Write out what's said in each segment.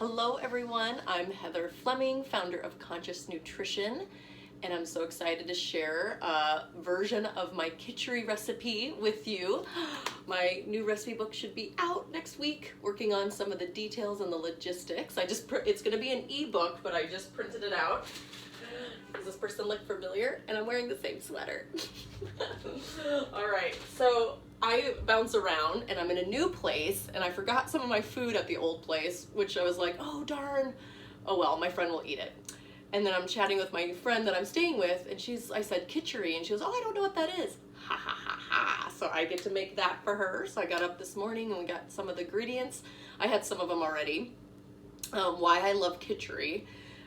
Hello everyone, I'm Heather Fleming, founder of Conscious Nutrition, and I'm so excited to share a version of my kitchery recipe with you. My new recipe book should be out next week, working on some of the details and the logistics. It's gonna be an ebook, but I just printed it out. Does this person look familiar? And I'm wearing the same sweater. All right, so I bounce around and I'm in a new place and I forgot some of my food at the old place, which I was like, oh darn, oh well, my friend will eat it. And then I'm chatting with my friend that I'm staying with and I said kitchery and she goes, oh, I don't know what that is. Ha ha ha ha. So I get to make that for her. So I got up this morning and we got some of the ingredients. I had some of them already. Why I love kitchery.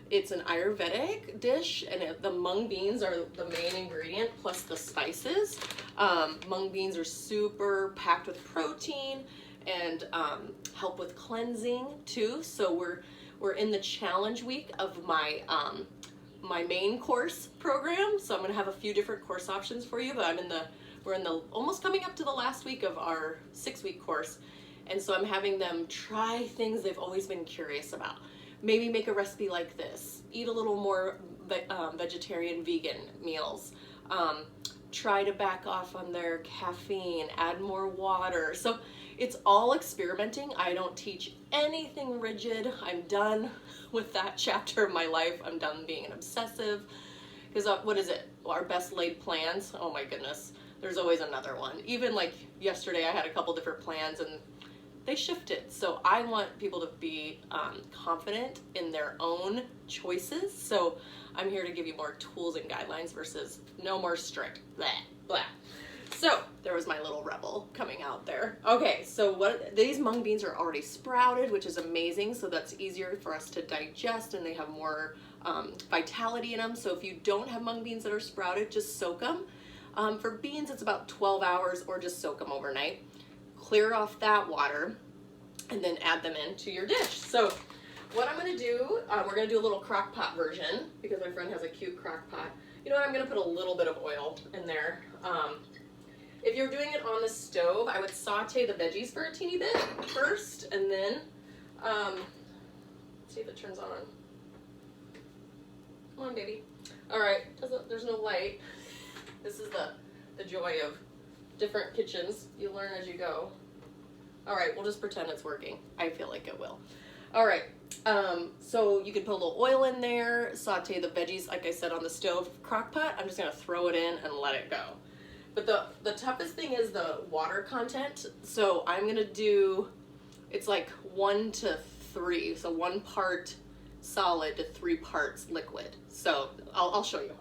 It's an Ayurvedic dish, and the mung beans are the main ingredient, plus the spices. Mung beans are super packed with protein and help with cleansing too. So we're in the challenge week of my my main course program. So I'm gonna have a few different course options for you, but we're in the almost coming up to the last week of our 6-week course, and so I'm having them try things they've always been curious about. Maybe make a recipe like this, eat a little more vegetarian, vegan meals, try to back off on their caffeine, add more water. So it's all experimenting. I don't teach anything rigid. I'm done with that chapter of my life. I'm done being an obsessive, because what is it? Our best laid plans? Oh my goodness, there's always another one. Even like yesterday I had a couple different plans and they shifted. So I want people to be confident in their own choices. So I'm here to give you more tools and guidelines versus no more strict, blah, blah. So there was my little rebel coming out there. Okay, so these mung beans are already sprouted, which is amazing. So that's easier for us to digest and they have more vitality in them. So if you don't have mung beans that are sprouted, just soak them. For beans, it's about 12 hours or just soak them overnight. Clear off that water and then add them into your dish. So what I'm gonna do, we're gonna do a little crock pot version because my friend has a cute crock pot. You know what, I'm gonna put a little bit of oil in there. If you're doing it on the stove, I would saute the veggies for a teeny bit first and then, see if it turns on. Come on, baby. All right, there's no light. This is the joy of different kitchens. You learn as you go. All right, we'll just pretend it's working. I feel like it will. All right, so you can put a little oil in there, saute the veggies, like I said, on the stove crock pot. I'm just gonna throw it in and let it go. But the toughest thing is the water content. So I'm gonna do, it's like 1 to 3. So 1 part solid to 3 parts liquid. So I'll show you,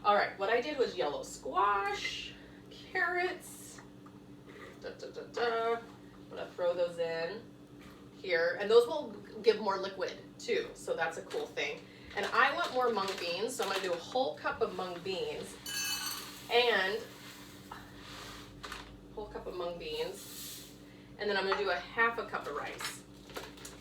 All right, what I did was yellow squash, carrots, I'm gonna throw those in here, and those will give more liquid too, so that's a cool thing. And I want more mung beans, so I'm gonna do a whole cup of mung beans, and then I'm gonna do a half a cup of rice.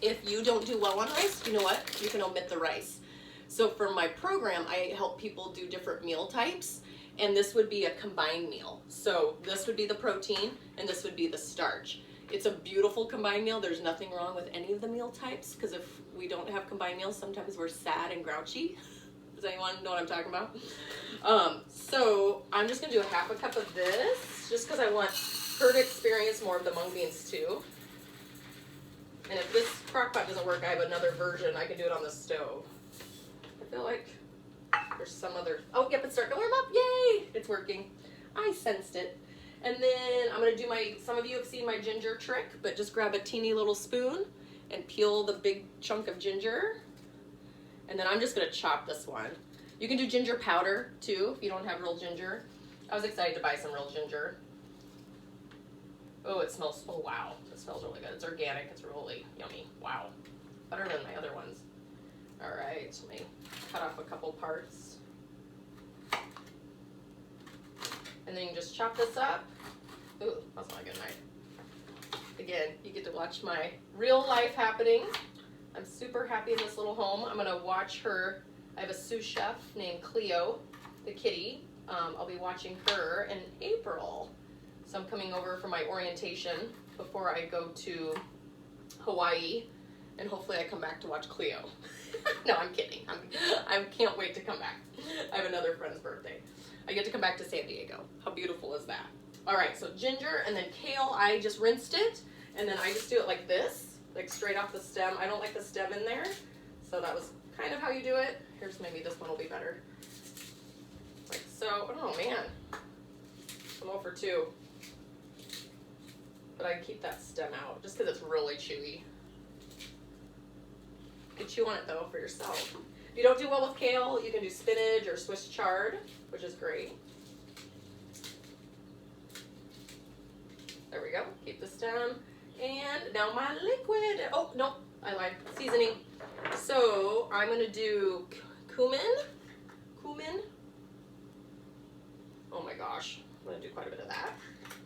If you don't do well on rice, you know what? You can omit the rice. So for my program, I help people do different meal types, and this would be a combined meal. So this would be the protein, and this would be the starch. It's a beautiful combined meal. There's nothing wrong with any of the meal types, because if we don't have combined meals, sometimes we're sad and grouchy. Does anyone know what I'm talking about? So I'm just gonna do a half a cup of this, just because I want her to experience more of the mung beans too. And if this crock pot doesn't work, I have another version. I can do it on the stove. I feel like there's some other, oh, yep, it's starting to warm up, yay! It's working. I sensed it. And then I'm gonna do some of you have seen my ginger trick, but just grab a teeny little spoon and peel the big chunk of ginger. And then I'm just gonna chop this one. You can do ginger powder too, if you don't have real ginger. I was excited to buy some real ginger. Oh, it smells, oh wow, it smells really good. It's organic, it's really yummy, wow. Better than my other ones. All right, let me cut off a couple parts. And then you just chop this up. Ooh, that's not a good knife. Again, you get to watch my real life happening. I'm super happy in this little home. I'm gonna watch her. I have a sous chef named Cleo, the kitty. I'll be watching her in April. So I'm coming over for my orientation before I go to Hawaii and hopefully I come back to watch Cleo. No, I'm kidding. I can't wait to come back. I have another friend's birthday. I get to come back to San Diego. How beautiful is that? All right, so ginger and then kale, I just rinsed it, and then I just do it like this, like straight off the stem. I don't like the stem in there, so that was kind of how you do it. Here's maybe this one will be better. Like so. Oh man, I'm 0 for 2. But I keep that stem out just because it's really chewy. You can chew on it though for yourself. If you don't do well with kale, you can do spinach or Swiss chard, which is great. There we go. Keep the stem. And now my liquid. Oh, no, I lied. Seasoning. So I'm going to do cumin. Oh my gosh. I'm going to do quite a bit of that.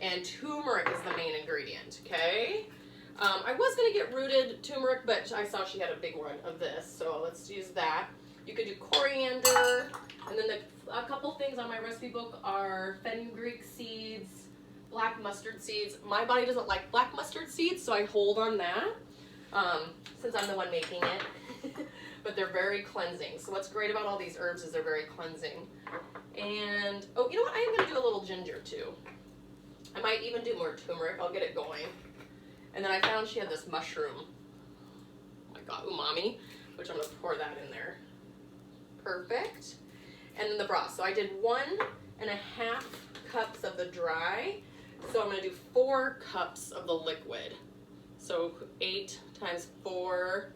And turmeric is the main ingredient, okay? I was going to get rooted turmeric, but I saw she had a big one of this, so let's use that. You could do coriander, and then a couple things on my recipe book are fenugreek seeds, black mustard seeds. My body doesn't like black mustard seeds, so I hold on that since I'm the one making it. But they're very cleansing. So what's great about all these herbs is they're very cleansing. And, oh, you know what? I am going to do a little ginger, too. I might even do more turmeric. I'll get it going. And then I found she had this mushroom. Oh my God, umami, which I'm going to pour that in there. Perfect. And then the broth. So I did 1.5 cups of the dry. So I'm going to do 4 cups of the liquid. So 8 times 4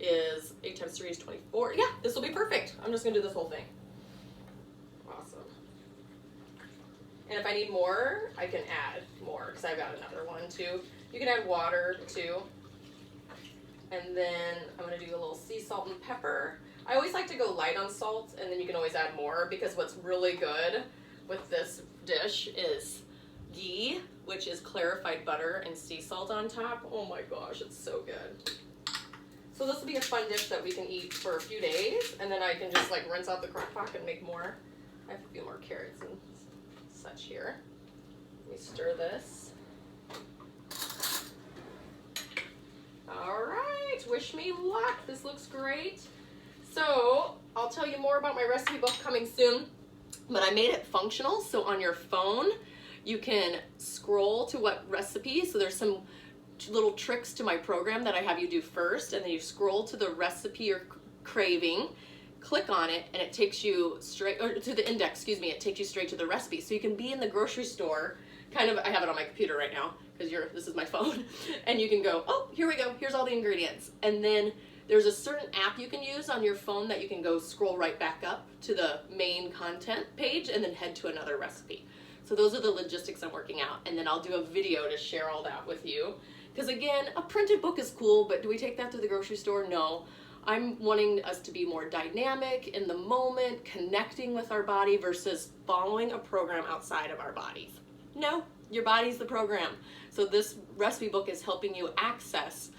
is 8 times 3 is 24. Yeah, this will be perfect. I'm just going to do this whole thing. Awesome. And if I need more, I can add more because I've got another one too. You can add water too. And then I'm going to do a little sea salt and pepper. I always like to go light on salt, and then you can always add more because what's really good with this dish is ghee, which is clarified butter and sea salt on top. Oh my gosh, it's so good. So this will be a fun dish that we can eat for a few days, and then I can just like rinse out the crock pot and make more. I have a few more carrots and such here. Let me stir this. All right, wish me luck. This looks great. So I'll tell you more about my recipe book coming soon, but I made it functional. So on your phone, you can scroll to what recipe. So there's some little tricks to my program that I have you do first, and then you scroll to the recipe you're craving, click on it, and it takes you straight, or to the index, excuse me, it takes you straight to the recipe. So you can be in the grocery store, kind of, I have it on my computer right now, because this is my phone, and you can go, oh, here we go, here's all the ingredients. And then there's a certain app you can use on your phone that you can go scroll right back up to the main content page and then head to another recipe. So those are the logistics I'm working out, and then I'll do a video to share all that with you. Because again, a printed book is cool, but do we take that to the grocery store? No. I'm wanting us to be more dynamic in the moment, connecting with our body versus following a program outside of our bodies. No, your body's the program. So this recipe book is helping you access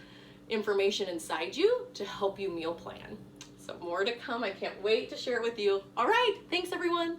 information inside you to help you meal plan. So more to come. I can't wait to share it with you. All right, thanks everyone.